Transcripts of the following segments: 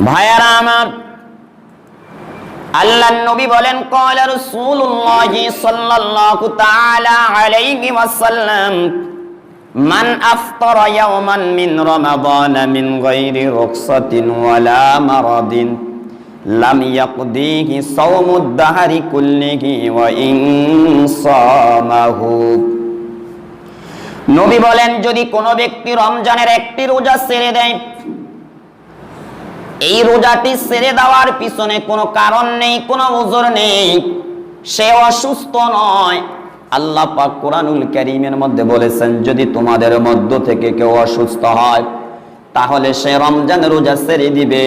ভাইয়ারা আমার, আল্লাহর নবী বলেন ক্বালা রাসূলুল্লাহ সাল্লাল্লাহু তাআলা আলাইহি ওয়াসাল্লাম মান আফতারা ইয়াওমান মিন রমাদান মিন গায়রি রুখসাতিন ওয়ালা মারাদিন লাম ইয়াকদিহি সাওমুদ দাহরি কুল্লিহি ওয়া ইন সামাহু। নবী বলেন যদি কোনো ব্যক্তি রমজানের একটি রোজা ছেড়ে দেয়, এই রোজাটি ছেড়ে দেওয়ার পিছনে কোনো কারণ নেই, কোনো ওযর নেই, সে অসুস্থ নয়। আল্লাহ পাক কোরআনুল কারীমের মধ্যে বলেছেন যদি তোমাদের মধ্য থেকে কেউ অসুস্থ হয় তাহলে সে রমজান রোজা ছেড়ে দিবে,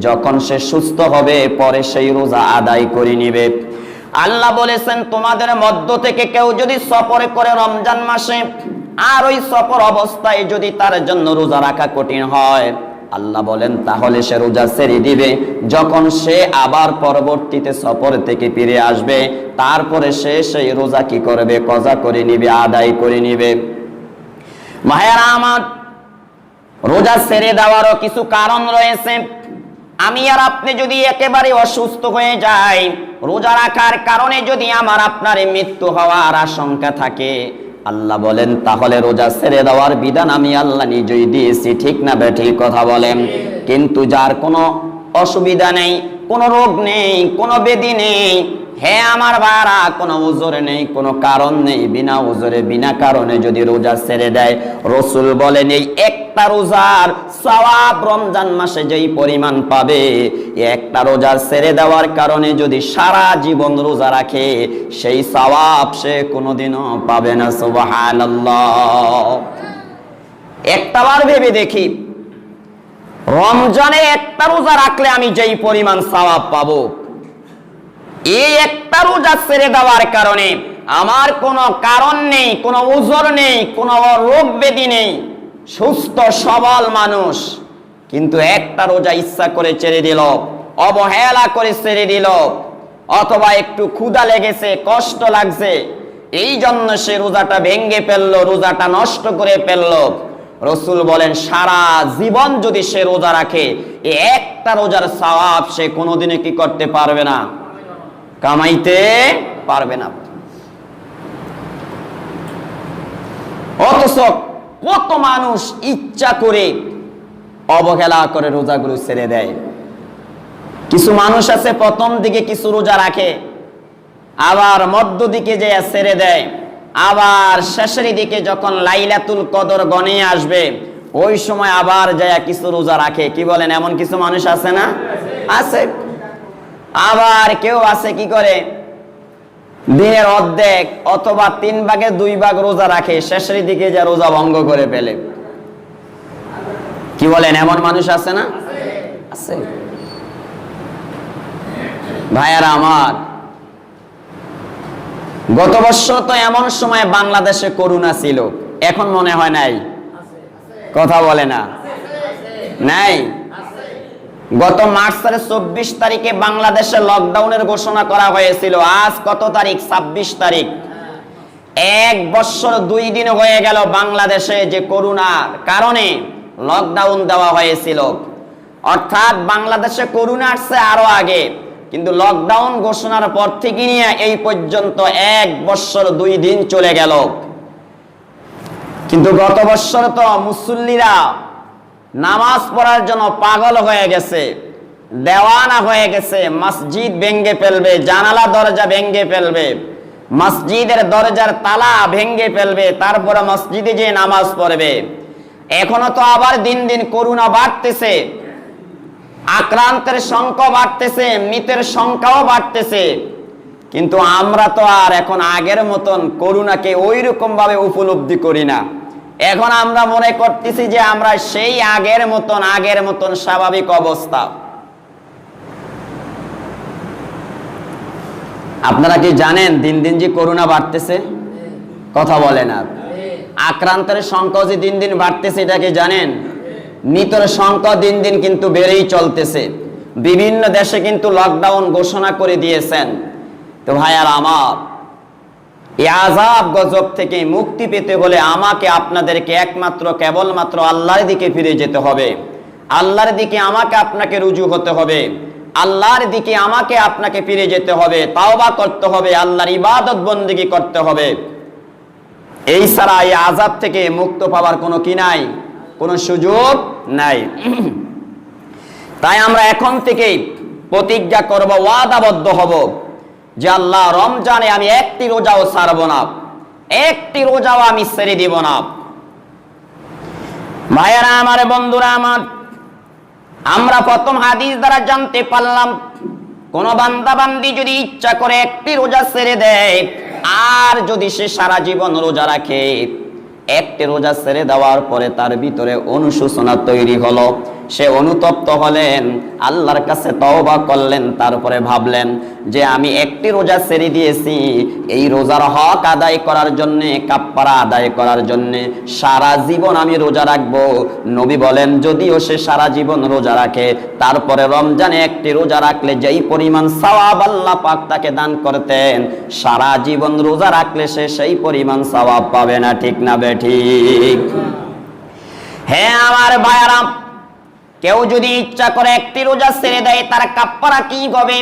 যখন সে সুস্থ হবে পরে সেই রোজা আদায় করে নিবে। আল্লাহ বলেছেন তোমাদের মধ্য থেকে কেউ যদি সফরে করে রমজান মাসে, আর ওই সফর অবস্থায় যদি তার জন্য রোজা রাখা কঠিন হয়, আল্লাহ বলেন তাহলে সে রোজা ছেড়ে দিবে, যখন সে আবার পরবর্তীতে সফর থেকে ফিরে আসবে তারপরে সে সেই রোজা কি করবে, কজা করে নিবে, আদায় করে নিবে। ভাইয়ারা আমার, রোজা ছেড়ে দেওয়ারও কিছু কারণ রয়েছে। আমি আর আপনি যদি একেবারে অসুস্থ হয়ে যাই, রোজা রাখার কারণে যদি আমার আপনার মৃত্যু হওয়ার আশঙ্কা থাকে, আল্লাহ বলেন তাহলে রোজা ছেড়ে দেওয়ার বিধান আমি আল্লাহ নিজেই দিয়েছি। ঠিক না বেঠিক কথা বলেন? কিন্তু যার কোনো অসুবিধা নেই, কোনো রোগ নেই, কোনো ব্যাধি নেই, হে আমার ভাইরা, কোনো ওযর নেই, কোনো কারণ নেই, বিনা ওযরে বিনা কারণে যদি রোজা ছেড়ে দেয়, রাসূল বলেন এই একটা রোজার সওয়াব রমজান মাসে যেই পরিমাণ পাবে, একটা রোজা ছেড়ে দেওয়ার কারণে যদি সারা জীবন রোজা রাখে সেই সওয়াব সে কোনোদিনও পাবে না। সুবহানাল্লাহ। একটাবার ভেবে দেখি, রমজানে একটা রোজা রাখলে আমি যেই পরিমাণ সওয়াব পাবো, এই একটা রোজা ছেড়ে দেওয়ার কারণে আমার কোনো কারণ নেই, কোনো ওযর নেই, কোনো রোগ ব্যাধি নেই, সুস্থ সবল মানুষ, কিন্তু একটা রোজা ইচ্ছা করে ছেড়ে দিল, অবহেলা করে ছেড়ে দিল, অথবা একটু ক্ষুধা লেগেছে, কষ্ট লাগছে, এই জন্য সে রোজাটা ভেঙে ফেললো, রোজাটা নষ্ট করে ফেললো। রাসূল বলেন সারা জীবন যদি সে রোজা রাখে, এই একটা রোজার সওয়াব সে কোনোদিনও কি করতে পারবে না, কামাইতে পারবে না। অথচ কত মানুষ ইচ্ছা করে অবহেলা করে রোজাগুলো ছেড়ে দেয়। কিছু মানুষ আছে প্রথম দিকে কিছু রোজা রাখে, আবার মধ্য দিকে যে ছেড়ে দেয়, আবার শেষের দিকে যখন লাইলাতুল কদর গনে আসবে ওই সময় আবার যায় কিছু রোজা রাখে। কি বলেন? এমন কিছু মানুষ আছে না? আছে। আবার কেউ আছে কি করে, দিনের অর্ধেক অথবা 3 ভাগে 2 ভাগ রোজা রাখে, শেষের দিকে যা রোজা ভঙ্গ করে ফেলে। কি বলেন? এমন মানুষ আছে না? আছে। ভাইয়ারা আমার, গত বছর তো এমন সময় বাংলাদেশে করোনা ছিল, এখন মনে হয় নাই? কথা বলে না? নাই। গত মার্চের 24 তারিখে বাংলাদেশে লকডাউনের ঘোষণা করা হয়েছিল। আজ কত তারিখ? 26 তারিখ। 1 বছর 2 দিন হয়ে গেল বাংলাদেশে যে করোনার কারণে লকডাউন দেওয়া হয়েছিল। অর্থাৎ বাংলাদেশে করোনা আসছে আরো আগে, কিন্তু লকডাউন ঘোষণার পর থেকে নিয়ে এই পর্যন্ত 1 বছর 2 দিন চলে গেল। কিন্তু গত বছর তো মুসল্লিরা নামাজ পড়ার জন্য পাগল হয়ে গেছে, দেওয়ানা হয়ে গেছে, মসজিদ ভেঙে ফেলবে, জানালা দরজা ভেঙে ফেলবে, মসজিদের দরজার তালা ভেঙে ফেলবে, তারপরে মসজিদে যে নামাজ পড়বে। এখনো তো আবার দিন দিন করোনা বাড়তেছে, আক্রান্তের সংখ্যা বাড়তেছে, মৃতের সংখ্যাও বাড়তেছে, কিন্তু আমরা তো আর এখন আগের মতন করোনাকে ওই রকম ভাবে উপলব্ধি করি না। এখন আমরা মনে করতেছি যে আমরা সেই আগের মতন স্বাভাবিক অবস্থা। আপনারা কি জানেন দিন দিন যে করোনা বাড়তেছে? কথা বলে না। আক্রান্তের সংখ্যা যে দিন দিন বাড়তেছে এটা কি জানেন? মৃতের সংখ্যা দিন দিন কিন্তু বেড়েই চলতেছে। বিভিন্ন দেশে কিন্তু লকডাউন ঘোষণা করে দিয়েছেন। তো ভাইয়ার আমার, এই আযাব গজব থেকে মুক্তি পেতে হলে আমাকে আপনাদেরকে একমাত্র কেবলমাত্র আল্লাহর দিকে ফিরে যেতে হবে। আল্লাহর দিকে আমাকে আপনাকে রুজু হতে হবে, আল্লাহর দিকে আমাকে আপনাকে ফিরে যেতে হবে, তাওবা করতে হবে, আল্লাহর ইবাদত বন্দেগী করতে হবে। এই ছাড়া এই আযাব থেকে মুক্ত পাওয়ার কোনো কি নাই, কোনো সুযোগ নাই। তাই আমরা এখন থেকেই প্রতিজ্ঞা করব, ওয়াদাবদ্ধ হব যে আল্লাহ রমজানে আমি একটি রোজাও ছাড়ব না, একটি রোজাও আমি ছেড়ে দিব না। ভাইয়ারা আমার, বন্ধুরা আমার, আমরা প্রথম হাদিস দ্বারা জানতে পারলাম কোন বান্দা বান্দি যদি ইচ্ছা করে একটি রোজা ছেড়ে দেয়, আর যদি সে সারা জীবন রোজা রাখে, একটি রোজা ছেড়ে দেওয়ার পরে তার ভিতরে অনুশোচনা তৈরি হলো, সে অনুতপ্ত হলেন, আল্লাহর কাছে তওবা করলেন, তারপরে ভাবলেন যে আমি একটি রোজা ছেড়ে দিয়েছি, এই রোজার হক আদায় করার জন্য, কাফারা আদায় করার জন্য সারা জীবন আমি রোজা রাখবো। নবী বলেন যদিও সে সারা জীবন রোজা রাখে, তারপরে রমজানে একটি রোজা রাখলে যেই পরিমাণ সওয়াব আল্লাহ পাক তাকে দান করতেন, সারা জীবন রোজা রাখলে সে সেই পরিমাণ সওয়াব পাবে না। ঠিক না বেঠিক? হ্যাঁ আমার ভাইয়ারা, কেউ যদি ইচ্ছা করে একটি রোজা ছেড়ে দেয়, তার কাফারা কি হবে?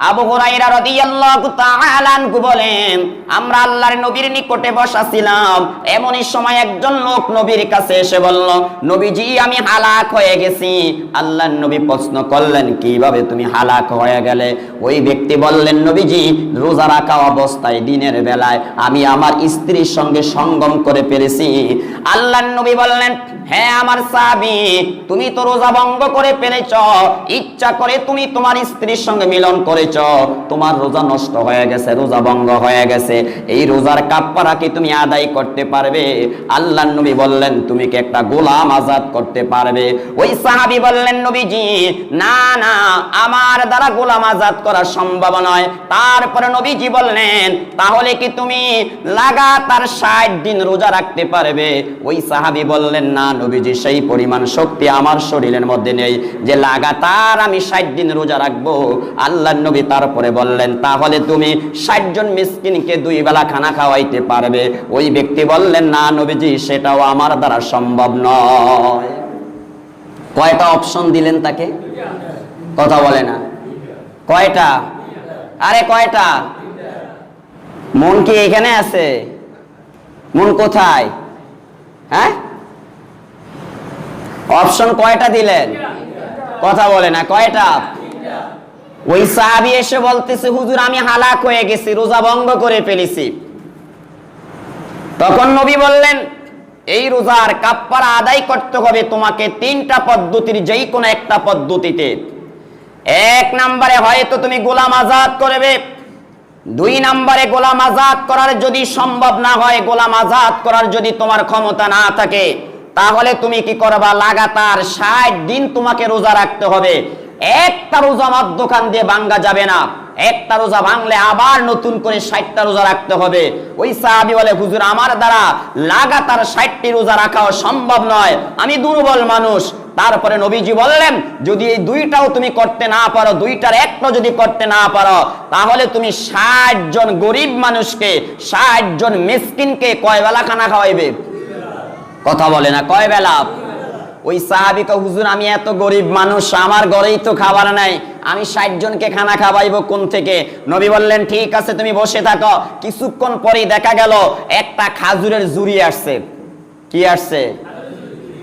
আবু হুরায়রা রাদিয়াল্লাহু তাআলা আনহু বলেন, আমরা আল্লাহর নবীর নিকটে বসা ছিলাম, এমনই সময় একজন লোক নবীর কাছে এসে বলল, নবীজি আমি হালাক হয়ে গেছি। আল্লাহর নবী প্রশ্ন করলেন, কিভাবে তুমি হালাক হয়ে গেলে? ওই ব্যক্তি বললেন, নবীজি রোজা রাখা অবস্থায় দিনের বেলায় আমি আমার স্ত্রীর সঙ্গে সঙ্গম করে ফেলেছি। আল্লাহর নবী বললেন, হ্যাঁ আমার সাহাবী, তুমি তো রোজা ভঙ্গ করে ফেলেছ, ইচ্ছা করে তুমি তোমার স্ত্রীর সঙ্গে মিলন করেছ, তোমার রোজা নষ্ট হয়ে গেছে, রোজা ভঙ্গ হয়ে গেছে, এই রোজার কাফারা কি তুমি আদায় করতে পারবে? আল্লাহর নবী বললেন, তুমি কি একটা গোলাম আজাদ করতে পারবে? ওই সাহাবী বললেন, নবীজি না না, আমার দ্বারা গোলাম আজাদ করা সম্ভব নয়। তারপরে নবীজি বললেন, তাহলে কি তুমি লাগাতার 60 দিন রোজা রাখতে পারবে? ওই সাহাবী বললেন, না নবীজি, সেই পরিমাণ শক্তি আমার শরীরের মধ্যে নেই যে লাগাতার আমি 60 দিন রোজা রাখবো। আল্লাহর নবী তারপরে বললেন, তাহলে তুমি 60 জন মিসকিনকে 2 বেলা খানা খাওয়াইতে পারবে? ওই ব্যক্তি বললেন, না নবীজি, সেটাও আমার দ্বারা সম্ভব নয়। কয়টা অপশন দিলেন তাকে? কথা বলে না। কয়টা? আরে কয়টা? মন কি এখানে আছে? মন কোথায়? হ্যাঁ, অপশন কয়টা দিলেন? কথা বলে না। কয়টা? ওই সাহাবী এসে বলতেছে, হুজুর আমি হালাক হয়ে গেছি, রোজা ভঙ্গ করে ফেলেছি। তখন নবী বললেন, এই রোজার কাফারা আদায় করতে হবে তোমাকে 3টা পদ্ধতির যেই কোনো একটা পদ্ধতিতে। 1 নম্বরে হয়তো তুমি গোলাম আজাদ করবে, 2 নম্বরে গোলাম আজাদ করার যদি সম্ভব না হয়, গোলাম আজাদ করার যদি তোমার ক্ষমতা না থাকে, তাহলে তুমি কি করবা? লাগাতার 60 দিন তোমাকে রোজা রাখতে হবে। একটা রোজা মধ্যখান দিয়ে ভাঙ্গা যাবে না, একটা রোজা ভাঙলে আবার নতুন করে 60টা রোজা রাখতে হবে। ওই সাহাবী বলে, হুজুর আমার দ্বারা লাগাতার 60টি রোজা রাখাও সম্ভব নয়, আমি দুর্বল মানুষ। তারপরে নবীজি বললেন, যদি এই 2টাও তুমি করতে না পারো, 2টার একটা যদি করতে না পারো, তাহলে তুমি 60 জন গরিব মানুষকে, 60 জন মিসকিনকে কয় বেলা খানা খাওয়াইবে? কথা বলে না। কয় বেলা? ওই সাহাবী কয়, হুজুর আমি এত গরিব মানুষ, আমার ঘরেই তো খাবার নাই, আমি 60 জনকে খানা খাওয়াইবো কোন থেকে? নবী বললেন, ঠিক আছে তুমি বসে থাকো। কিছুক্ষণ পরেই দেখা গেল একটা খাজুরের জুড়ি আসছে। কি আসছে?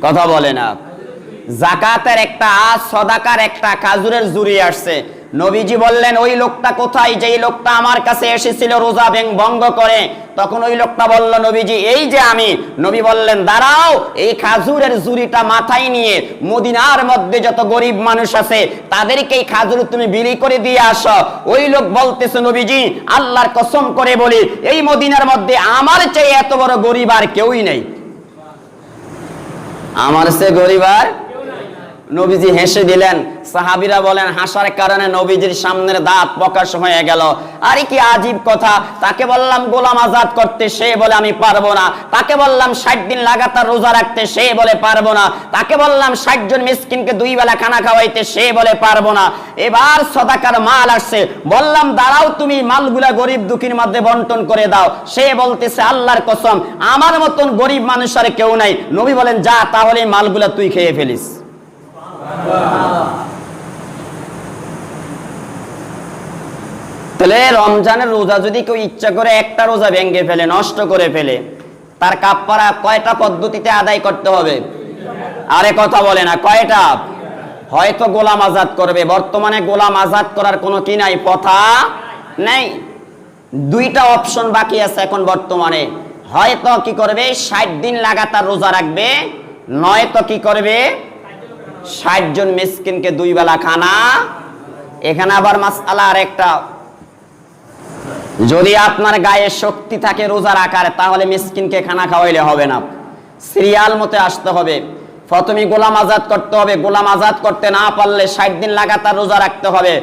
কথা বলে না। যাকাতের একটা, সদাকার একটা খাজুরের জুড়ি আসছে। নবীজি বললেন, ওই লোকটা কোথায়? যেই লোকটা আমার কাছে এসেছিল রোজা ভঙ্গ করে। তখন ওই লোকটা বলল, নবীজি এই যে আমি। নবী বললেন, দাঁড়াও, এই খাজুরের জুড়িটা মাথায় নিয়ে মদিনার মধ্যে যত গরিব মানুষ আছে তাদেরকে এই খাজুর তুমি বিলি করে দিয়ে আসো। ওই লোক বলতেছে, নবীজি আল্লাহর কসম করে বলি, এই মদিনার মধ্যে আমার চেয়ে এত বড় গরিব আর কেউই নেই, আমার চেয়ে গরিব আর। নবীজি হেসে দিলেন। সাহাবীরা বলেন, হাসার কারণে নবীজির সামনের দাঁত প্রকাশ হয়ে গেল। আরে কি আজীব কথা! তাকে বললাম গোলাম আজাদ করতে, সে বলে আমি পারবো না। তাকে বললাম 60 দিন লাগাতার রোজা রাখতে, সে বলে পারবো না। তাকে বললাম 60 জন মিসকিনকে 2 বেলা খানা খাওয়াইতে, সে বলে পারবো না। এবার সদাকার মাল আসছে, বললাম দাঁড়াও, তুমি মালগুলা গরিব দুঃখীর মধ্যে বন্টন করে দাও। সে বলতেছে, আল্লাহর কসম আমার মতন গরিব মানুষ আর কেউ নাই। নবী বলেন, যা তাহলে মালগুলা তুই খেয়ে ফেলিস। তাহলে রমজানের রোজা যদি কেউ ইচ্ছা করে একটা রোজা ভেঙে ফেলে, নষ্ট করে ফেলে, তার কাফারা কয়টা পদ্ধতিতে আদায় করতে হবে? আরে কথা বলে না, কয়টা? হয়তো গোলাম আজাদ করবে। বর্তমানে গোলাম আজাদ করার কোনো কি নাই, কথা নেই। দুইটা অপশন বাকি আছে এখন বর্তমানে। হয়তো কি করবে, 60 দিন লাগাতার রোজা রাখবে, নয়তো কি করবে, 60 জন মিসকিনকে 2 বেলা খানা। এখানে আবার মাসআলা আর একটা, যদি আপনার গায়ে শক্তি থাকে রোজা রাখার, তাহলে মিসকিনকে খানা খাওয়াইলে হবে না, সিরিয়াল মতে আসতে হবে। প্রথমে গোলাম আজাদ করতে হবে, গোলাম আজাদ করতে না পারলে 60 দিন লাগাতার রোজা রাখতে হবে।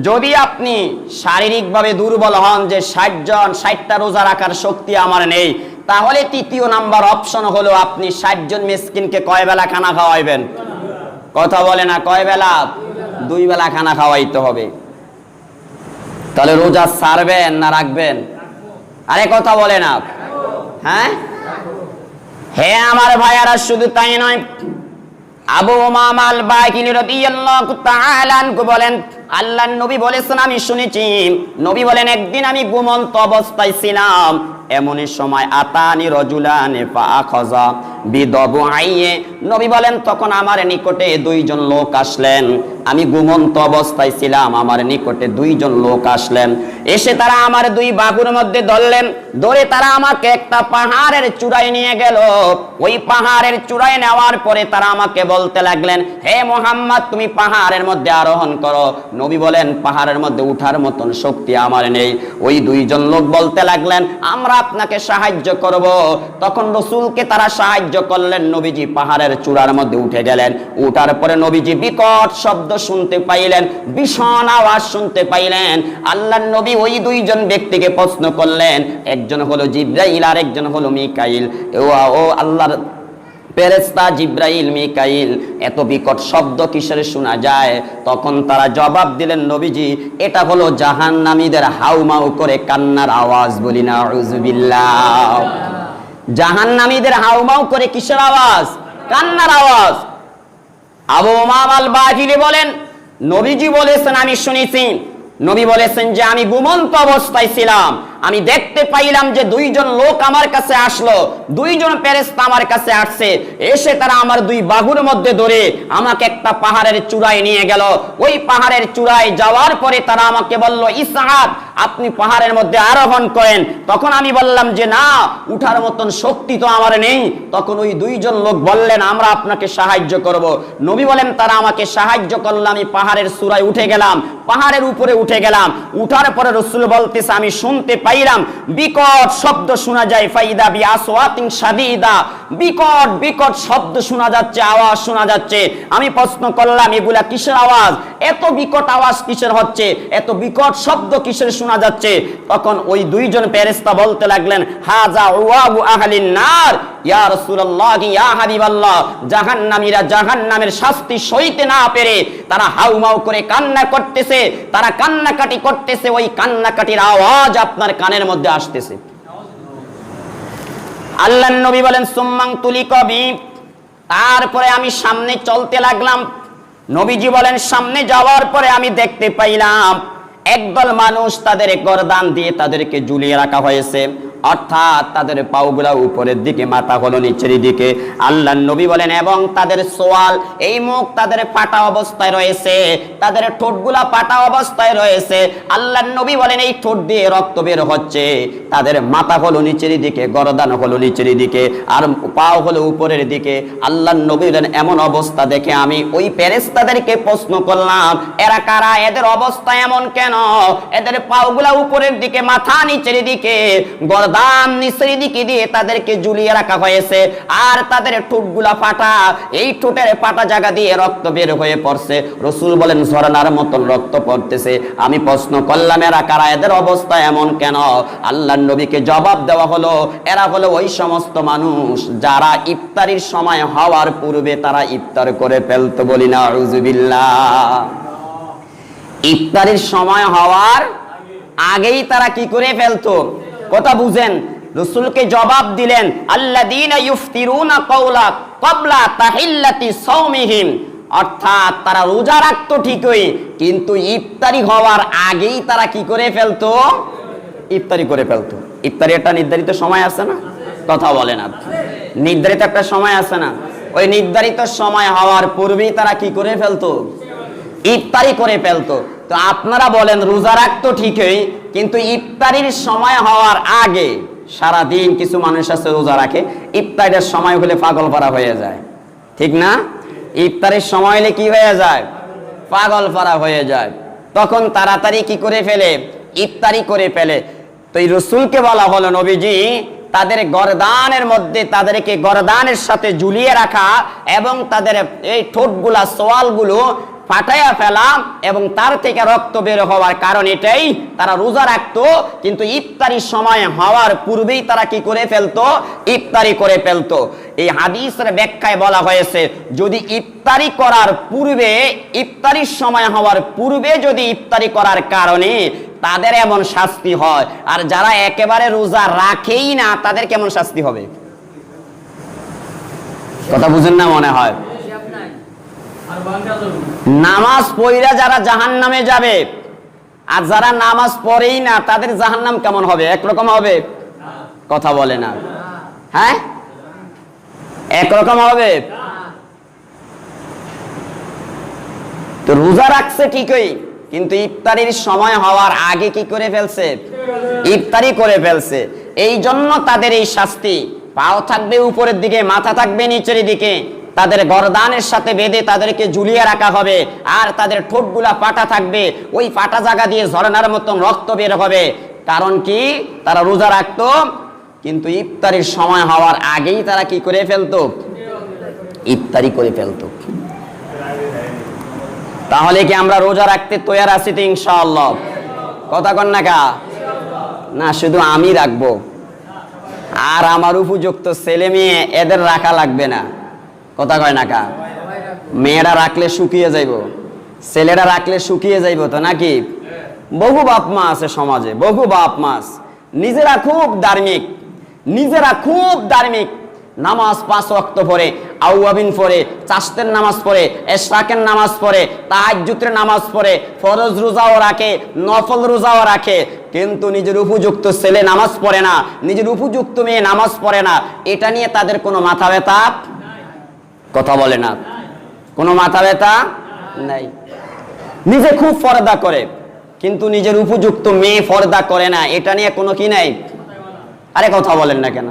যদি আপনি শারীরিকভাবে দুর্বল হন যে 60টা রোজা রাখার শক্তি আমার নেই, তাহলে তৃতীয় নাম্বার অপশন হলো আপনি 60 জন মিসকিনকে কয় বেলা খানা খাওয়াইবেন? কথা বলে না, কয় বেলা? 2 বেলা খানা খাওয়াইতে হবে। তাহলে রোজা ছাড়বেন না রাখবেন? আরে কথা বলে না, হ্যাঁ হ্যাঁ আমার ভাইয়ারা, শুধু তাই নয়, আবু উমামা আল বাকিলি রাদিয়াল্লাহু তাআলা আনহু বলেন, আল্লাহর নবী বলেছেন, আমি শুনেছি, নবী বলেন, একদিন আমি ঘুমন্ত অবস্থায় ছিলাম, এমনই সময় আতানি রাজুলানে ফাআখাযা বিদবুআইয়ে, নবী বলেন তখন আমার নিকটে 2 জন লোক আসলেন। আমি ঘুমন্ত অবস্থায় ছিলাম, আমার নিকটে 2 জন লোক আসলেন। এসে তারা আমার 2 বাহুর মধ্যে ধরলেন, ধরে তারা আমাকে একটা পাহাড়ের চূড়ায় নিয়ে গেল। ওই পাহাড়ের চূড়ায় নেওয়ার পরে তারা আমাকে বলতে লাগলেন, হে মুহাম্মদ, তুমি পাহাড়ের মধ্যে আরোহণ করো। নবী বলেন, পাহাড়ের মধ্যে উঠার মতন শক্তি আমার নেই। ওই 2 জন লোক বলতে লাগলেন, আমরা আপনাকে সাহায্য করব। তখন রাসূলকে তারা সাহায্য করলেন, নবীজি পাহাড়ের চূড়ার মধ্যে উঠে গেলেন। উঠার পরে নবীজি বিকট শব্দ শুনতে পাইলেন, ভীষণ আওয়াজ শুনতে পাইলেন। আল্লাহর নবী ওই 2 জন ব্যক্তিকে প্রশ্ন করলেন, একজন হলো জিবরাইল আর একজন হলো মিকাইল, ও আল্লাহর ফেরেশতা জিবরাইল, মিকাইল, এত বিকট শব্দ কিসের শোনা যায়? তখন তারা জবাব দিলেন, নবীজি, এটা হলো জাহান্নামীদের হাউমাউ করে কান্নার আওয়াজ। বলি না আউযুবিল্লাহ। জাহান্নামীদের হাউমাউ করে কিসের আওয়াজ? কান্নার আওয়াজ। আবু উমামা আল বাকিলি বলেন, নবীজি বলেছেন, আমি শুনেছি, নবী বলেছেন যে আমি ঘুমন্ত অবস্থায় ছিলাম, আমি দেখতে পাইলাম যে 2 জন লোক আমার কাছে আসলো, 2 জন ফেরেশতা আমার কাছে আসছে। এসে তারা আমার 2 বাহুর মধ্যে ধরে আমাকে একটা পাহাড়ের চূড়ায় নিয়ে গেল। ওই পাহাড়ের চূড়ায় যাওয়ার পরে তারা আমাকে বলল, ইসহাদ, আপনি পাহাড়ের মধ্যে আরোহণ করেন। তখন আমি বললাম যে না, উঠার মতন শক্তি তো আমার নেই। তখন ওই 2 জন লোক বললেন, আমরা আপনাকে সাহায্য করব। নবী বলেন, তারা আমাকে সাহায্য করল। আমি পাহাড়ের চূড়ায় উঠে গেলাম, পাহাড়ের উপরে উঠে গেলাম। উঠার পরে রাসূল বলতেছে, আমি শুনতে পাইলাম বিকট শব্দ শোনা যায়, ফাইদা বি আসওয়াতিন শাদীদা, বিকট বিকট শব্দ শোনা যাচ্ছে, আওয়াজ শোনা যাচ্ছে। আমি প্রশ্ন করলাম, এগুলা কিসের আওয়াজ? এত বিকট আওয়াজ কিসের হচ্ছে? এত বিকট শব্দ কিসের শোনা যাচ্ছে? তখন ওই 2 জন ফেরেশতা বলতে লাগলেন, হাযা উওয়াবু আহলিন নার, ইয়া রাসূলুল্লাহ, ইয়া হাবিবাল্লাহ, জাহান্নামীরা জাহান্নামের শাস্তি সইতে না পেরে তারা হাউমাউ করে কান্না করতেছে, তারা কান্নাকাটি করতেছে। ওই কান্নাকাটির আওয়াজ আপনার কানের মধ্যে আসতেছে। আল্লাহর নবী বলেন, সুম্মাং তুলিকবি, তারপরে আমি সামনে চলতে লাগলাম। নবীজি বলেন, সামনে যাওয়ার পরে আমি দেখতে পাইলাম একদল মানুষ, তাদের গর্দান দিয়ে তাদেরকে ঝুলিয়ে রাখা হয়েছে, অর্থাৎ তাদের পাগুলা উপরের দিকে, মাথা হলো নিচের দিকে। আল্লাহর নবী বলেন, এবং তাদের সোয়াল, এই মুখ তাদের ফাটা অবস্থায় রয়েছে, তাদের ঠোঁটগুলা ফাটা অবস্থায় রয়েছে। আল্লাহর নবী বলেন, এই ঠোঁট দিয়ে রক্ত বের হচ্ছে। তাদের মাথা হলো নিচের দিকে, গর্দান হলো নিচের দিকে, আর পা হলো উপরের দিকে। আল্লাহর নবী বলেন, এমন অবস্থা দেখে আমি ওই ফেরেশতাদেরকে প্রশ্ন করলাম, এরা কারা? এদের অবস্থা এমন কেন? এদের পাগুলা উপরের দিকে, মাথা নিচের দিকে, গর্দান নিচের দিকে দিয়ে তাদেরকে ঝুলিয়ে রাখা হয়েছে, আর তাদের ঠোঁটগুলা ফাটা, এই ঠোঁটের ফাটা জায়গা দিয়ে রক্ত বের হয়ে পড়ছে। রাসূল বলেন, ঝরনার মতন রক্ত পড়তেছে। আমি প্রশ্ন করলাম, এরা কারা? এদের অবস্থা এমন কেন? আল্লাহর নবীকে জবাব দেওয়া হলো, এরা হলো ওই সমস্ত মানুষ যারা ইফতারির সময় হওয়ার পূর্বে তারা ইফতার করে ফেলতো। বলি না আউযুবিল্লাহ। ইফতারির সময় হওয়ার আগেই তারা কি করে ফেলতো? কথা বুঝেন। রাসূলকে জবাব দিলেন, আল্লাযীনা ইফতিরুনা ক্বাবলা তাহিল্লাতি সাওমিহিম, অর্থাৎ তারা রোজা রাখতো ঠিকই, কিন্তু ইফতারি হওয়ার আগেই তারা কি করে ফেলতো? ইফতারি করে ফেলতো। ইফতারি একটা নির্ধারিত সময় আছে না? কথা বলে না, নির্ধারিত একটা সময় আছে না? ওই নির্ধারিত সময় হওয়ার পূর্বেই তারা কি করে ফেলতো? ইফতারি করে ফেলতো। তো আপনারা বলেন রোজা রাখতো ঠিকই, কিন্তু ইফতারির সময় হওয়ার আগে সারা দিন কিছু মানুষ আছে রোজা রাখে, ইফতারের সময় হলে পাগল পারা হয়ে যায়, ঠিক না? ইফতারের সময় হলে কি হয়ে যায়? পাগল পারা হয়ে যায়। তখন তাড়াতাড়ি কি করে ফেলে? ইফতারি করে ফেলে। তো এই রাসূলকে বলা হলো, নবীজি তাদের গরদানের মধ্যে তাদেরকে গরদানের সাথে ঝুলিয়ে রাখা এবং তাদের এই ঠোঁটগুলা সোয়ালগুলো ফাটাইয়া ফেলা এবং তার থেকে রক্ত বের হওয়ার কারণ এটাই, তারা রোজা রাখতো কিন্তু ইফতারির সময় হওয়ার পূর্বেই তারা কি করে ফেলতো? ইফতারি করে ফেলতো। এই হাদিসের ব্যাখ্যায় বলা হয়েছে, যদি ইফতারি করার পূর্বে, ইফতারির সময় হওয়ার পূর্বে যদি ইফতারি করার কারণে তাদের এমন শাস্তি হয়, আর যারা একেবারে রোজা রাখেই না তাদের কেমন শাস্তি হবে? কথা বুঝেন না মনে হয়? নামাজ পড়া যারা জাহান্নামে যাবে, আর যারা নামাজ পড়েই না তাদের জাহান্নাম কেমন হবে? একরকম হবে? কথা বলে না, হ্যাঁ? একরকম হবে? তো রোজা রাখছে ঠিকই, কিন্তু ইফতারির সময় হওয়ার আগে কি করে ফেলছে? ইফতারি করে ফেলছে। এই জন্য তাদের এই শাস্তি। পাও থাকবে উপরের দিকে, মাথা থাকবে নিচের দিকে, তাদের গরদানের সাথে বেঁধে তাদেরকে ঝুলিয়ে রাখা হবে, আর তাদের ঠোঁটগুলা ফাটা থাকবে, ওই ফাটা জায়গা দিয়ে ঝরনার মতন রক্ত বের হবে। কারণ কি? তারা রোজা রাখতো কিন্তু ইফতারির সময় হওয়ার আগেই তারা কি করে ফেলতো? ইফতারি করে ফেলতো। তাহলে কি আমরা রোজা রাখতে তৈরি আছি তো ইনশাআল্লাহ? কথা কন না কা? না, শুধু আমি রাখবো, আর আমার উপযুক্ত ছেলে মেয়ে এদের রাখা লাগবে না। কথা কয় না কা? মেয়েরা রাখলে শুকিয়ে যাইব, ছেলেরা রাখলে শুকিয়ে যাইব তো নাকি? বহু বাপ মা আছে সমাজে, বহু বাপ মা নিজেরা খুব ধার্মিক, নিজেরা খুব ধার্মিক, নামাজ 5 ওয়াক্ত পড়ে, আউয়াবিন পড়ে, চাষতের নামাজ পড়ে, এশরাকের নামাজ পড়ে, তাহাজ্জুদের নামাজ পড়ে, ফরজ রোজাও রাখে, নফল রোজাও রাখে, কিন্তু নিজের উপযুক্ত ছেলে নামাজ পড়ে না, নিজের উপযুক্ত মেয়ে নামাজ পড়ে না। এটা নিয়ে তাদের কোনো মাথা ব্যথা? কথা বলে না, কোনো মাথা ব্যথা নাই। নিজে খুব পর্দা করে কিন্তু নিজের উপযুক্ত মেয়ে পর্দা করে না, এটা নিয়ে কোনো কি নাই? আরে কথা বলেন না কেন?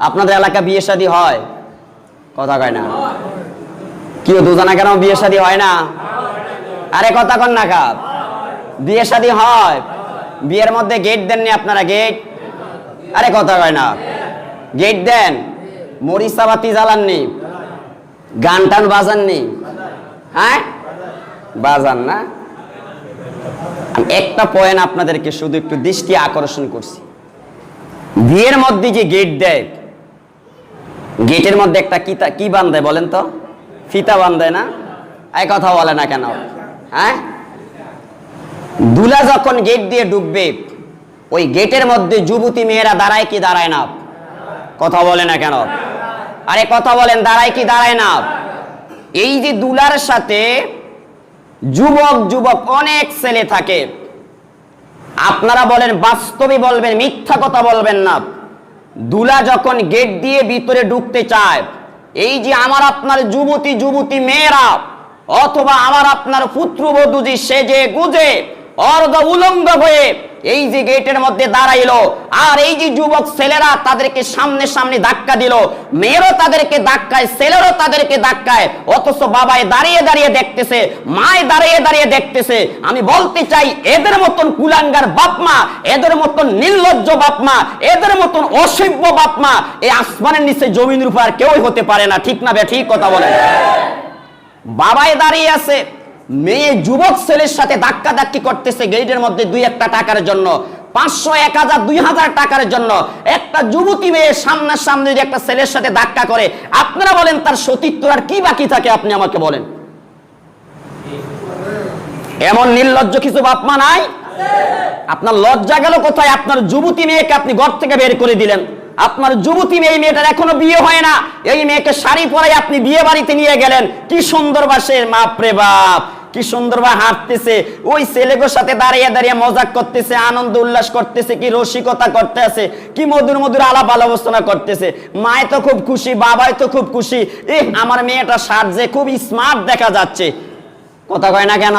আপনাদের এলাকা বিয়ে শাদী হয়? কথা কয় না? কি দুজনা কেন বিয়ে শাদী হয় না? আরে কথা কন না কা? বিয়ে শাদী হয়। বিয়ের মধ্যে গেট দেননি আপনারা? গেট, আরে কথা কয় না? গেট দেন, মরিচাবাতি জ্বালাননি, গান টান বাজাননি? হ্যাঁ বাজান না? আমি একটা পয়েন্ট আপনাদেরকে শুধু একটু দৃষ্টি আকর্ষণ করছি। বিয়ের মধ্যে যে গেট দেয়, গেটের মধ্যে একটা কি বান্ধায় বলেন তো? ফিতা বান্ধায় না? এই কথা বলে না কেন? হ্যাঁ, দুলা যখন গেট দিয়ে ঢুকবে, ওই গেটের মধ্যে যুবতী মেয়েরা দাঁড়ায় কি দাঁড়ায় না? কথা বলে না কেন? আরে কথা বলেন, দাঁড়ায় কি দাঁড়ায় না? এই যে দুলার সাথে যুবক যুবক অনেক ছেলে থাকে, আপনারা বলেন, বাস্তবে বলবেন, মিথ্যা কথা বলবেন না। দুলা যখন গেট দিয়ে ভিতরে ঢুকতে চায়, এই যে আমার আপনার যুবতী যুবতী মেয়েরা অথবা আমার আপনার পুত্রবধূ যে সেজে গুজে অর্ধ উলঙ্গ হয়ে এই যে গেটের মধ্যে দাঁড়াইলো, আর এই যে যুবক ছেলেরা তাদেরকে সামনে সামনে ধাক্কা দিল, মেয়েরও তাদেরকে ধাক্কায়, ছেলেরও তাদেরকে ধাক্কায়, অথচ বাবায় দাঁড়িয়ে দাঁড়িয়ে দেখতেছে, মায় দাঁড়িয়ে দাঁড়িয়ে দেখতেছে। আমি বলতে চাই, এদের মতন কুলাঙ্গার বাপমা, এদের মতন নির্লজ্জ বাপমা, এদের মতন অসভ্য বাপমা এই আসমানের নিচে জমিনের উপর আর কেউই হতে পারে না। ঠিক না বে? ঠিক কথা বলেন। বাবায় দাঁড়িয়ে আছে, মেয়ে যুবক ছেলের সাথে ধাক্কা ধাক্কি করতেছে গেটের মধ্যে 2-1 টাকার জন্য, 500, 1000, 2000 টাকার জন্য। একটা যুবতী মেয়ে সামনাসামনি যদি একটা ছেলের সাথে ধাক্কা করে, আপনারা বলেন তার সতীত্ব আর কি বাকি থাকে? আপনি আমাকে বলেন। এমন নির্লজ্জ কিছু বাপ মা নাই? আপনার লজ্জা গেল কোথায়? আপনার যুবতী মেয়েকে আপনি ঘর থেকে বের করে দিলেন, আপনার যুবতী মেয়ে, এই মেয়েটার এখনো বিয়ে হয় না, এই মেয়েকে শাড়ি পরাই আপনি বিয়ে বাড়িতে নিয়ে গেলেন, কি সুন্দর বাসে, বাপরে বাপ কি সুন্দর বা হাঁটতেছে, ওই ছেলেগুলোর সাথে দাঁড়িয়ে দাঁড়িয়ে মজাক করতেছে, আনন্দ উল্লাস করতেছে, কি রসিকতা করতে আছে, কি মধুর মধুর আলাপ আলোচনা করতেছে। মায় তো খুব খুশি, বাবাই তো খুব খুশি, আমার মেয়েটা সাজছে, খুব স্মার্ট দেখা যাচ্ছে। কথা কয় না কেন?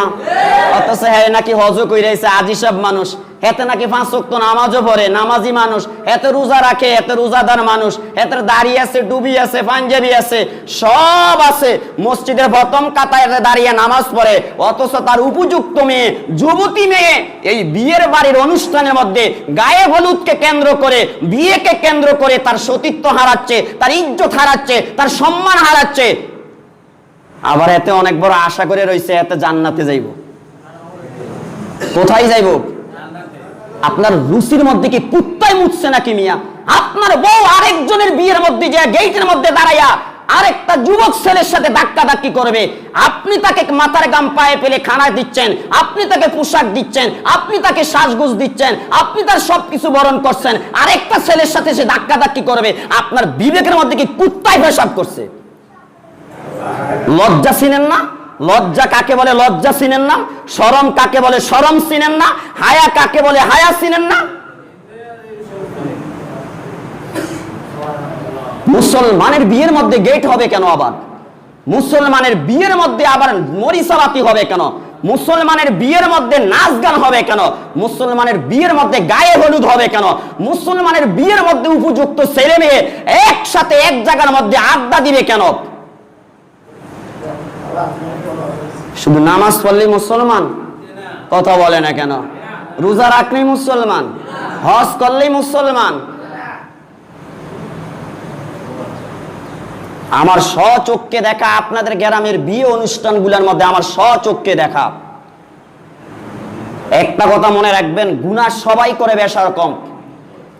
অথচ হ্যাঁ নাকি হজ কইরাইছে, আজি সব মানুষ, হেতে নাকি 5 ওয়াক্ত নামাজও পড়ে, নামাজি মানুষ, হেতে রোজা রাখে, হেতে রোজাদার মানুষ, হেতে দাড়ি আছে, টুপি আছে, পাঞ্জাবি আছে, সব আছে, মসজিদের প্রথম কাতারে দাঁড়িয়ে নামাজ পড়ে। অথচ তার উপযুক্ত মেয়ে, যুবতী মেয়ে, এই বিয়ের বাড়ির অনুষ্ঠানের মধ্যে গায়ে হলুদকে কেন্দ্র করে, বিয়েকে কেন্দ্র করে তার সতীত্ব হারাচ্ছে, তার ইজ্জত হারাচ্ছে, তার সম্মান হারাচ্ছে। আবার এতে অনেক বড় আশা করে রয়েছে, এতে জান্নাতে যাইব। কোথায় যাইব? আপনার রুচির মধ্যে কি কুত্তায় মুছছে নাকি মিয়া? আপনার বউ আরেকজনের বিয়ের মধ্যে যে গেটের মধ্যে দাঁড়াইয়া আরেকটা যুবক ছেলের সাথে ধাক্কা ধাক্কি করবে, আপনি তাকে মাথার গাম পায়ে পেলে খানা দিচ্ছেন, আপনি তাকে পোশাক দিচ্ছেন, আপনি তাকে সাজগোজ দিচ্ছেন, আপনি তার সবকিছু বরণ করছেন, আরেকটা ছেলের সাথে সে ধাক্কা ধাক্কি করবে, আপনার বিবেকের মধ্যে কি কুত্তায় পেশাব করছে? লজ্জা চিনেন না? লজ্জা কাকে বলে লজ্জা চিনেন না? শরম কাকে বলে শরম চিনেন না? হায়া কাকে বলে হায়া চিনেন না? মুসলমানের বিয়ের মধ্যে গেট হবে কেন? আবার মুসলমানের বিয়ের মধ্যে আবার মরিসালাতি হবে কেন? মুসলমানের বিয়ের মধ্যে নাচ গান হবে কেন? মুসলমানের বিয়ের মধ্যে গায়ে হলুদ হবে কেন? মুসলমানের বিয়ের মধ্যে উপযুক্ত ছেলে মেয়ে একসাথে এক জায়গার মধ্যে আড্ডা দিবে কেন? শুধু নামাজ পড়লেই মুসলমান? কথা বলে না কেন? রোজা রাখলেই মুসলমান? হজ করলেই মুসলমান? আমার স্বচক্ষে দেখা, আপনাদের গ্রামের বিয়ে অনুষ্ঠানগুলোর মধ্যে আমার স্বচক্ষে দেখা, একটা কথা মনে রাখবেন, গুনাহ সবাই করে বেশরকম,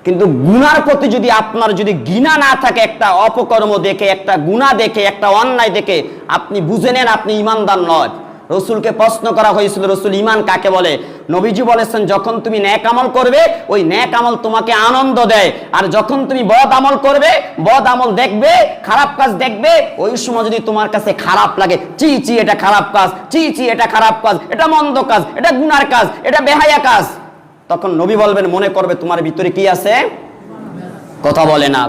কিন্তু গুনার প্রতি যদি আপনার যদি ঘৃণা না থাকে, একটা অপকর্ম দেখে, একটা গুনাহ দেখে, একটা অন্যায় দেখে আপনি বুঝে নেন আপনি ঈমানদার নয়। রসুলকে প্রশ্ন করা হয়েছিল, রসুল ঈমান কাকে বলে? নবীজি বলেছেন, যখন তুমি নেক আমল করবে ওই নেক আমল তোমাকে আনন্দ দেয়, আর যখন তুমি বদ আমল করবে, বদ আমল দেখবে, খারাপ কাজ দেখবে, ওই সময় যদি তোমার কাছে খারাপ লাগে, চি চি এটা খারাপ কাজ, চি চি এটা খারাপ কাজ, এটা মন্দ কাজ, এটা গুনার কাজ, এটা বেহায়া কাজ, তখন নবী বলবেন মনে করবে তোমার ভিতরে কি আছে? কথা বলে না,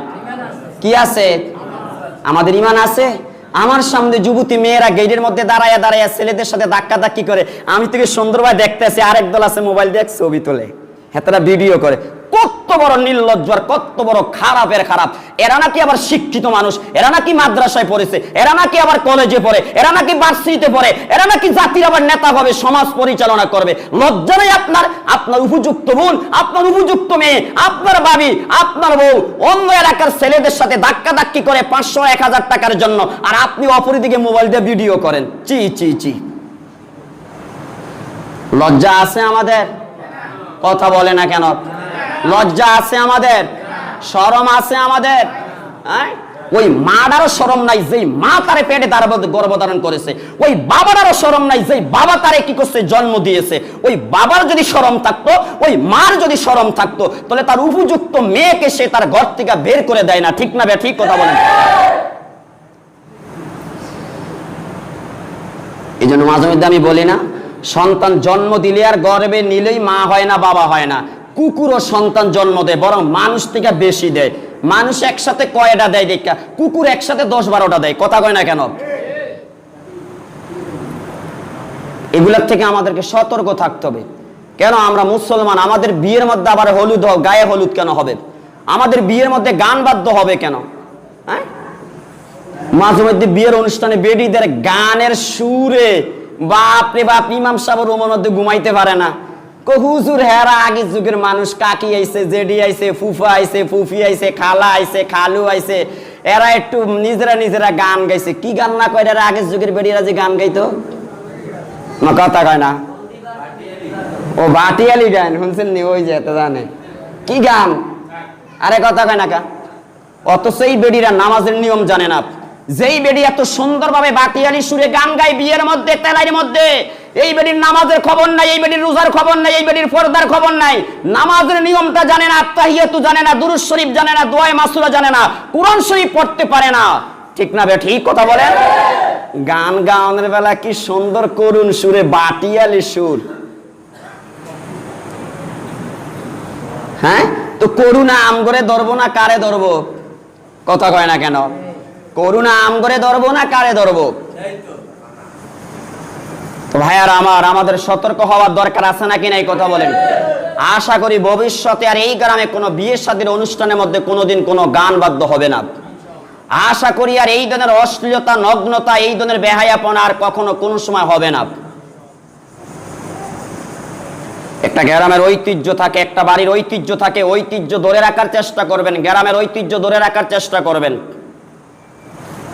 কি আছে? আমাদের ঈমান আছে। আমার সামনে যুবতী মেয়েরা গেটের মধ্যে দাঁড়ায়া দাঁড়ায়া ছেলেদের সাথে ধাক্কা ধাক্কি করে, আমি থেকে সুন্দরভাবে দেখতেছি, আরেক দল আছে মোবাইল দিয়ে ছবি তোলে, হেতারা ভিডিও করে। কত বড় নির্লজ্জ আর কত বড় খারাপের খারাপ। এরা নাকি আবার শিক্ষিত মানুষ, এরা নাকি মাদ্রাসায় পড়েছে, এরা নাকি আবার কলেজে পড়ে, এরা নাকি ভার্সিটিতে পড়ে, এরা নাকি জাতির আবার নেতা হবে, সমাজ পরিচালনা করবে। লজ্জা নেই আপনার? আপনার উপযুক্ত বোন, আপনার উপযুক্ত মেয়ে, আপনার ভাবি, আপনার বউ অন্য এলাকার ছেলেদের সাথে ধাক্কা ধাক্কি করে 500-1000 টাকার জন্য, আর আপনি অপরদিকে মোবাইল দিয়ে ভিডিও করেন। চি চি চি। লজ্জা আছে আমাদের? কথা বলে না কেন? লজ্জা আছে আমাদের? শরম আছে আমাদের? ওই মাটারও শরম নাই যেই মা তারে পেটে গর্ভধারণ করেছে, ওই বাবারও শরম নাই যেই বাবা তারে কি করছে, জন্ম দিয়েছে। ওই বাবার যদি শরম থাকতো, ওই মার যদি শরম থাকতো, তাহলে তার উপযুক্ত মেয়েকে সে তার ঘর থেকে বের করে দেয় না। ঠিক না বে? ঠিক কথা বলেন। এই জন্য মাঝে মধ্যে আমি বলি না, সন্তান জন্ম দিলে আর গর্বে নিলেই মা হয় না, বাবা হয় না। কুকুরও সন্তান জন্ম দেয়, বরং মানুষ থেকে বেশি দেয়। মানুষ একসাথে কয়টা দেয় দেখা, কুকুর একসাথে 10-12টা দেয়। কথা কয় না কেন? এগুলোর থেকে আমাদেরকে সতর্ক থাকতে হবে। কেন আমরা মুসলমান, আমাদের বিয়ের মধ্যে আবার হলুদ, গায়ে হলুদ কেন হবে? আমাদের বিয়ের মধ্যে গান বাদ্য হবে কেন? হ্যাঁ, মাঝে মধ্যে বিয়ের অনুষ্ঠানে বেডিদের গানের সুরে, বাপরে বাপ, ইমাম সাহেব রুমের মধ্যে ঘুমাইতে পারে না। হুজুর হেরা আগের যুগের মানুষ, কাকি আইছে, জেডি আইছে, ফুফা আইছে, ফুফি আইছে, খালা আইছে, খালু আইছে, এরা একটু নিজেরা নিজেরা গান গাইছে। কি গান না কয়? এরা আগের যুগের বেডিরা যে গান গাইতো, কথা কয় না? ও বাটিয়ালি গান শুনছেন নি? ওই যে জানে কি গান, আরে কথা কয় না কা? অথচ এই বেডিরা নামাজের নিয়ম জানে না। যেই বেডি এত সুন্দরভাবে বাটিয়ালি সুরে গান গায় বিয়ের মধ্যে, তেলাইয়ের মধ্যে, এই বেডির নামাজের খবর নাই, এই বেডির রোজার খবর নাই, এই বেডির পর্দার খবর নাই, নামাজের নিয়মটা জানে না, আত্তাহিয়াতু জানে না, দুরূদ শরীফ জানে না, দোয়া মাসুরা জানে না, কোরআন শরীফ পড়তে পারে না। ঠিক না বে ঠিক কথা বলেন? গান গাওয়ানোর বেলা কি সুন্দর করুণ সুরে বাটিয়ালি সুর। হ্যাঁ, তো করুণা আম করে ধরবো না কারে ধরবো? কথা কয় না কেন? করুণা আম করে ধরবো না কারে ধরবো? তো ভাইয়ারা আমার, আমাদের সতর্ক হওয়ার দরকার আছে নাকি নাই? কথা বলেন। আশা করি ভবিষ্যতে আর এই গ্রামে কোনো বিয়ে শাদীর অনুষ্ঠানের মধ্যে কোনোদিন কোনো গান বাদ্য হবে না। আশা করি আর এই ধরনের অশ্লীলতা, নগ্নতা, এই ধরনের বেহায়াপনা আর কখনো কোনো সময় হবে না। একটা গ্রামের ঐতিহ্য থাকে, একটা বাড়ির ঐতিহ্য থাকে, ঐতিহ্য ধরে রাখার চেষ্টা করবেন, গ্রামের ঐতিহ্য ধরে রাখার চেষ্টা করবেন।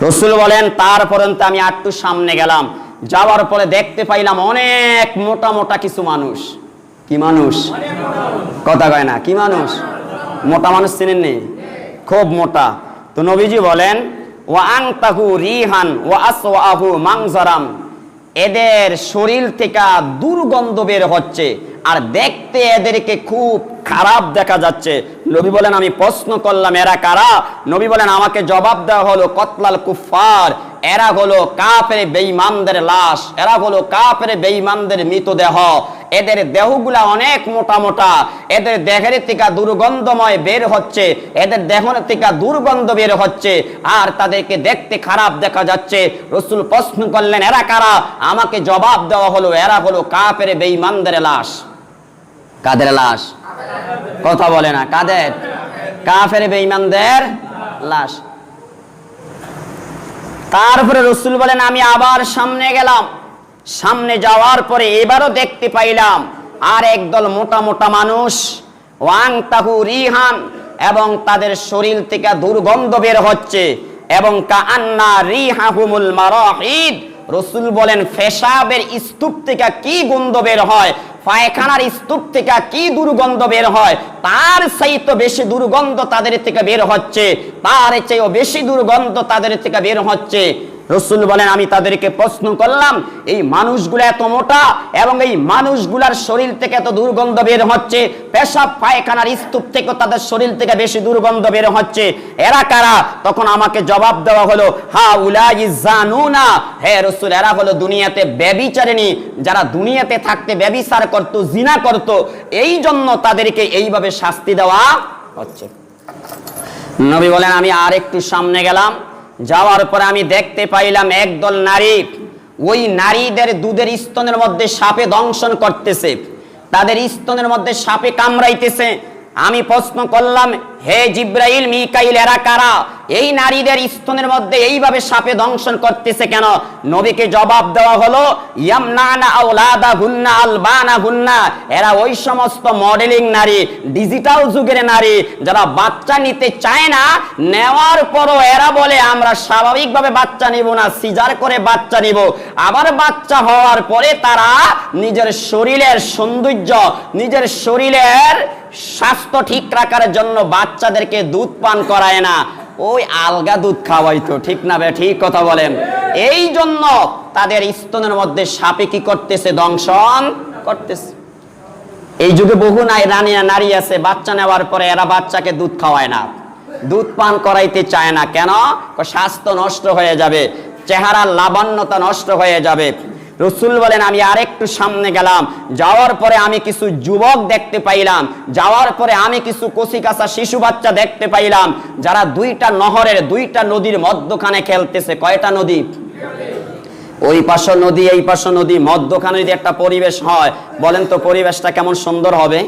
রাসূল বলেন, তারপরে আমি একটু সামনে গেলাম, যাওয়ার পরে দেখতে পাইলাম অনেক মোটা মোটা কিছু মানুষ। কি মানুষ? কথা কয় না, কি মানুষ? মোটা মানুষ চিনেন নি? খুব মোটা। তো নবীজি বলেন, ওয়া আনতাহু রিহান ওয়া আসওয়াহু মানজারাম, এদের শরীর থেকে দুর্গন্ধ বের হচ্ছে আর দেখতে এদেরকে খুব খারাপ দেখা যাচ্ছে। নবী বলেন, আমি প্রশ্ন করলাম এরা কারা? নবী বলেন, আমাকে জবাব দেওয়া হলো কতলাল কুফার, এরা হলো কাফের বেঈমানদের লাশ, এরা হলো কাফের বেঈমানদের মৃতদেহ। এদের দেহগুলা অনেক মোটা মোটা, এদের দেহের থেকে দুর্গন্ধময় বের হচ্ছে, এদের দেহের থেকে দুর্গন্ধ বের হচ্ছে আর তাদেরকে দেখতে খারাপ দেখা যাচ্ছে। রাসূল প্রশ্ন করলেন, এরা কারা? আমাকে জবাব দেওয়া হলো, এরা হলো কাফের বেঈমানদের লাশ। কাদের লাশ? কথা বলে না, কাদের? কাফের বেঈমানদের লাশ। তারপরে রাসূল বলেন, আমি আবার সামনে গেলাম, সামনে যাওয়ার পরে এবারও দেখতে পাইলাম আর একদল মোটা মোটা মানুষ, ওয়াং তাহু রিহান, এবং তাদের শরীর থেকে দুর্গন্ধ বের হচ্ছে, এবং কাআন্না রিহাহুমুল মারাহিদ। রাসূল বলেন, পেশাবের স্তূপ থেকে কি গন্ধ বের হয়, পায়খানার স্তূপ থেকে কি দুর্গন্ধ বের হয়, তার চাইতে বেশি দুর্গন্ধ তাদের থেকে বের হচ্ছে, তার চেয়েও বেশি দুর্গন্ধ তাদের থেকে বের হচ্ছে। রাসূল বলেন, আমি তাদেরকে প্রশ্ন করলাম, এই মানুষগুলো এত মোটা এবং এই মানুষগুলার শরীর থেকে এত দুর্গন্ধ বের হচ্ছে, পেশাব পায়খানার স্তূপ থেকে তাদের শরীর থেকে বেশি দুর্গন্ধ বের হচ্ছে, এরা কারা? তখন আমাকে জবাব দেওয়া হলো, হা উলাই জানুনা, হে রাসূল, এরা হলো দুনিয়াতে ব্যভিচারিণী, যারা দুনিয়াতে থাকতে ব্যভিচার করত, জিনা করত, এই জন্য তাদেরকে এইভাবে শাস্তি দেওয়া হচ্ছে। নবী বলেন, আমি আর একটু সামনে গেলাম, যাওয়ার পরে আমি দেখতে পাইলাম একদল নারী, ওই নারীদের দুধের স্তনের মধ্যে সাপে দংশন করতেছে, তাদের স্তনের মধ্যে সাপে কামড়াইতেছে। আমি প্রশ্ন করলাম, হে জিব্রাইল, মিকাইল, এরা কারা? এই নারীদের স্তনের মধ্যে এইভাবে সাপে দংশন করতেছে কেন? নবীকে জবাব দেওয়া হলো, ইয়ামনানা আওলাদাহুন্না আলবানাহুন্না, এরা ওই সমস্ত মডেলিং নারী, ডিজিটাল যুগের নারী, যারা বাচ্চা নিতে চায় না, নেওয়ার পরও এরা বলে আমরা স্বাভাবিকভাবে বাচ্চা নিব না, সিজার করে বাচ্চা নিব। আবার বাচ্চা হওয়ার পরে তারা নিজের শরীরের সৌন্দর্য, নিজের শরীরের স্বাস্থ্য ঠিক রাখার জন্য বাচ্চাদেরকে দুধ পান করায় না, ওই আলগা দুধ খাওয়াইতো। ঠিক না বে ঠিক কথা বলেন? এই জন্য তাদের স্তনের মধ্যে সাপে কি করতেছে? দংশন করতেছে। এই যুগে বহু নারী আছে, বাচ্চা নেওয়ার পরে এরা বাচ্চাকে দুধ খাওয়ায় না, দুধ পান করাইতে চায় না। কেন? স্বাস্থ্য নষ্ট হয়ে যাবে, চেহারার লাবণ্যতা নষ্ট হয়ে যাবে। রাসূল বলেন, আমি আরেকটু সামনে গেলাম, যাওয়ার পরে আমি কিছু যুবক দেখতে পাইলাম, যাওয়ার পরে আমি কিছু কচিকাঁচা শিশু বাচ্চা দেখতে পাইলাম, যারা দুইটা নহরের, দুইটা নদীর মধ্যখানে খেলতেছে। কয়টা নদী? ওই পাশে নদী, এই পাশে নদী, মধ্যখানে যদি একটা পরিবেশ হয়, বলেন তো পরিবেশটা কেমন সুন্দর হবে?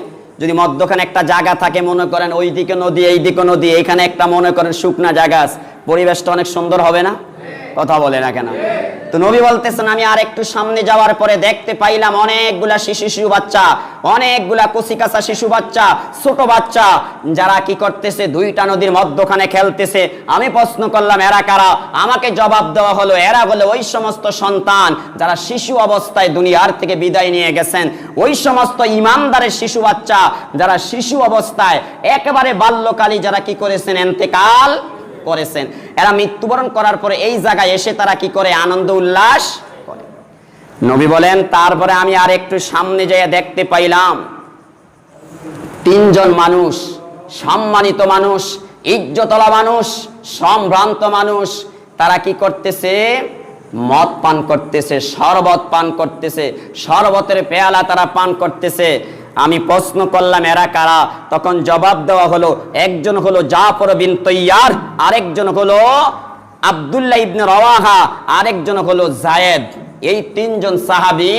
যদি মধ্যখানে একটা জায়গা থাকে, মনে করেন ওইদিকে নদী, এইদিকে নদী, এইখানে একটা মনে করেন শুকনা জায়গা, পরিবেশটা অনেক সুন্দর হবে না? কথা বলে না কেন? তো নবী বলতেছেন, আমি আর একটু সামনে যাওয়ার পরে দেখতে পাইলাম অনেকগুলা শিশু বাচ্চা, অনেকগুলা কচিকাঁচা শিশু বাচ্চা, ছোট বাচ্চা, যারা কি করতেছে? দুইটা নদীর মধ্যখানে খেলতেছে। আমি প্রশ্ন করলাম, এরা কারা? আমাকে জবাব দেওয়া হলো, এরা হলো ওই সমস্ত সন্তান যারা শিশু অবস্থায় দুনিয়ার থেকে বিদায় নিয়ে গেছেন, ওই সমস্ত ইমানদারের শিশু বাচ্চা যারা শিশু অবস্থায় একেবারে বাল্যকালী যারা কি করেছেন? ইন্তেকাল করেছেন, এরা মৃত্যুবরণ করার পরে এই জায়গায় এসে তারা কি করে? আনন্দ উল্লাস করে। নবী বলেন তারপরে আমি আর একটু সামনে যেয়ে দেখতে পাইলাম তিনজন মানুষ, সম্মানিত মানুষ, ইজ্জতওয়ালা মানুষ, সম্ভ্রান্ত মানুষ, তারা কি করতেছে? মদ পান করতেছে, শরবত পান করতেছে, শরবতের পেয়ালা তারা পান করতেছে। আমি প্রশ্ন করলাম এরা কারা? তখন জবাব দেওয়া হলো একজন হলো জাফর বিন তৈয়ার, আরেকজন হলো আব্দুল্লাহ ইবনে রওয়াহা, আরেকজন হলো জায়েদ। এই তিনজন সাহাবী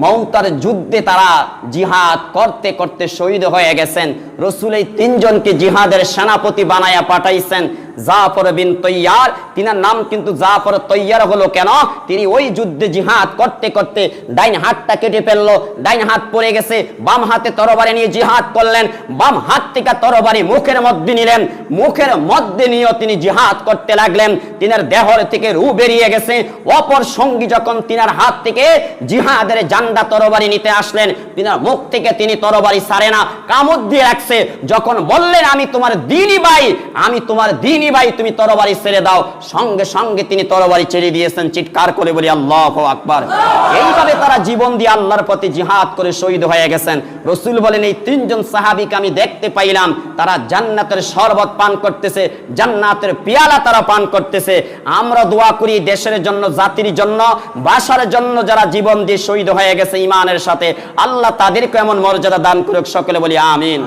মৌতার যুদ্ধে তারা জিহাদ করতে করতে শহীদ হয়ে গেছেন। রাসূল এই তিনজনকে জিহাদের সেনাপতি বানায়া পাঠাইছেন। জাফর বিন তৈয়ার, তিনার নাম কিন্তু জাফর তৈয়ার হলো কেন? তিনি ওই যুদ্ধে জিহাদ করতে করতে ডাইন হাতটা কেটে ফেললো, ডাইন হাত পড়ে গেছে, বাম হাতে তরবারি নিয়ে জিহাদ করলেন, বাম হাত থেকে তরবারি মুখের মধ্যে নিলেন, মুখের মধ্যে নিয়ে তিনি জিহাদ করতে লাগলেন। তিনার দেহর থেকে রূহ বেরিয়ে গেছে। অপর সঙ্গী যখন তিনার হাত থেকে জিহাদের জান্ডা তরবারি নিতে আসলেন, তিনার মুখ থেকে তিনি তরবারি ছাড়ে না, কামড় দিয়ে রাখছে। যখন বললেন আমি তোমার দ্বীনি ভাই, আমি তোমার দ্বীনি ভাই, তুমি তরবারি ছেড়ে দাও, সঙ্গে সঙ্গে তিনি তরবারি ছেড়ে দিয়েছেন। চিৎকার করে বলি আল্লাহু আকবার। এইভাবে তারা জীবন দিয়ে আল্লাহর পথে জিহাদ করে শহীদ হয়ে গেছেন। রাসূল বলেন এই তিনজন সাহাবীকে আমি দেখতে পাইলাম তারা জান্নাতের শরবত পান করতেছে, জান্নাতের পেয়ালা তারা পান করতেছে। আমরা দোয়া করি দেশের জন্য, জাতির জন্য, ভাষার জন্য যারা জীবন দিয়ে শহীদ হয়ে গেছে ঈমানের সাথে, আল্লাহ তাদেরকে এমন মর্যাদা দান করুক, সকলে বলি আমিন।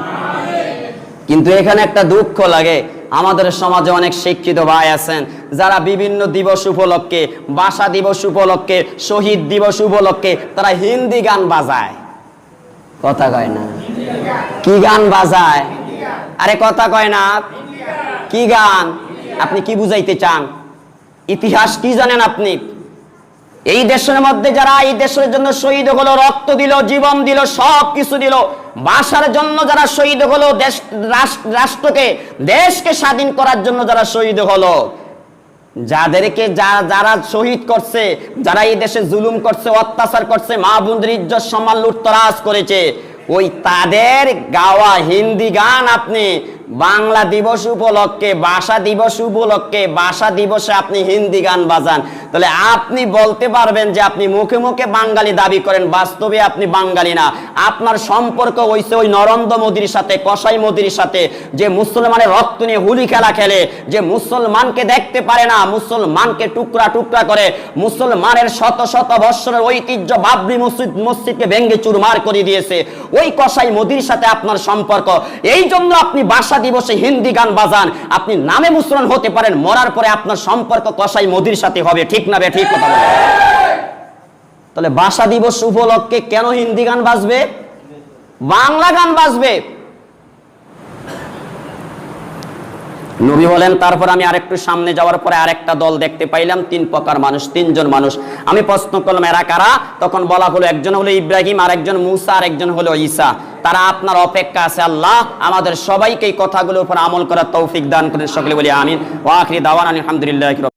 কিন্তু এখানে একটা দুঃখ লাগে, আমাদের সমাজে অনেক শিক্ষিত ভাই আছেন যারা বিভিন্ন দিবস উপলক্ষে, ভাষা দিবস উপলক্ষে, শহীদ দিবস উপলক্ষে তারা হিন্দি গান বাজায়। কথা কয় না? কি গান বাজায়? আরে কথা কয় না? কি গান? আপনি কি বুঝাইতে চান? ইতিহাস কি জানেন আপনি? এই দেশের মধ্যে যারা এই দেশের জন্য শহীদ হলো, রক্ত দিল, জীবন দিল, সব কিছু দিল, ভাষার জন্য যারা শহীদ হলো, দেশ রাষ্ট্রকে, দেশকে স্বাধীন করার জন্য যারা শহীদ হলো, যাদেরকে যারা শহীদ করছে, যারা এই দেশে জুলুম করছে, অত্যাচার করছে, মা বোনদের ইজ্জত সম্মান লুটতরাজ করেছে, ওই তাদের গাওয়া হিন্দি গান আপনি বাংলা দিবস উপলক্ষে, ভাষা দিবস উপলক্ষে, ভাষা দিবসে আপনি হিন্দি গান বাজান, তাহলে আপনি বলতে পারবেন যে আপনি মুখে মুখে বাঙালি দাবি করেন, বাস্তবে আপনি বাঙালি না। আপনার সম্পর্ক হইছে ওই নরেন্দ্র মোদীর সাথে, কসাই মোদীর সাথে, যে মুসলমানের রক্ত নিয়ে হুলি খেলা খেলে, যে মুসলমানকে দেখতে পারে না, মুসলমানকে টুকরা টুকরা করে, মুসলমানের শত শত বৎসরের ঐতিহ্য বাবরি মসজিদকে ভেঙ্গে চুরমার করে দিয়েছে, ওই কসাই মোদীর সাথে আপনার সম্পর্ক। এই জন্য আপনি ভাষা দিবসে হিন্দি গান বাজান। আপনি নামে মুসলমান হতে পারেন, মরার পরে আপনার সম্পর্ক কসাই মোদীর সাথে হবে। ঠিক না বে? ঠিক কথা বলে। তাহলে ভাষা দিবস উপলক্ষে কেন হিন্দি গান বাজবে? বাংলা গান বাজবে। নবী বলেন তারপর আমি আরেকটু সামনে যাওয়ার পরে আরেকটা দল দেখতে পাইলাম, তিন প্রকার মানুষ, তিনজন মানুষ। আমি প্রশ্ন করলাম এরা কারা? তখন বলা হলো একজন হলো ইব্রাহিম, আরেকজন মুসা, আরেকজন হলো ঈসা। তারা আপনার অপেক্ষা আছে। আল্লাহ আমাদের সবাইকে এই কথাগুলোর উপর আমল করার তৌফিক দান করেন, সকলে বলি আমিন। ওয়া আখিরি দাওয়ানা আলহামদুলিল্লাহি।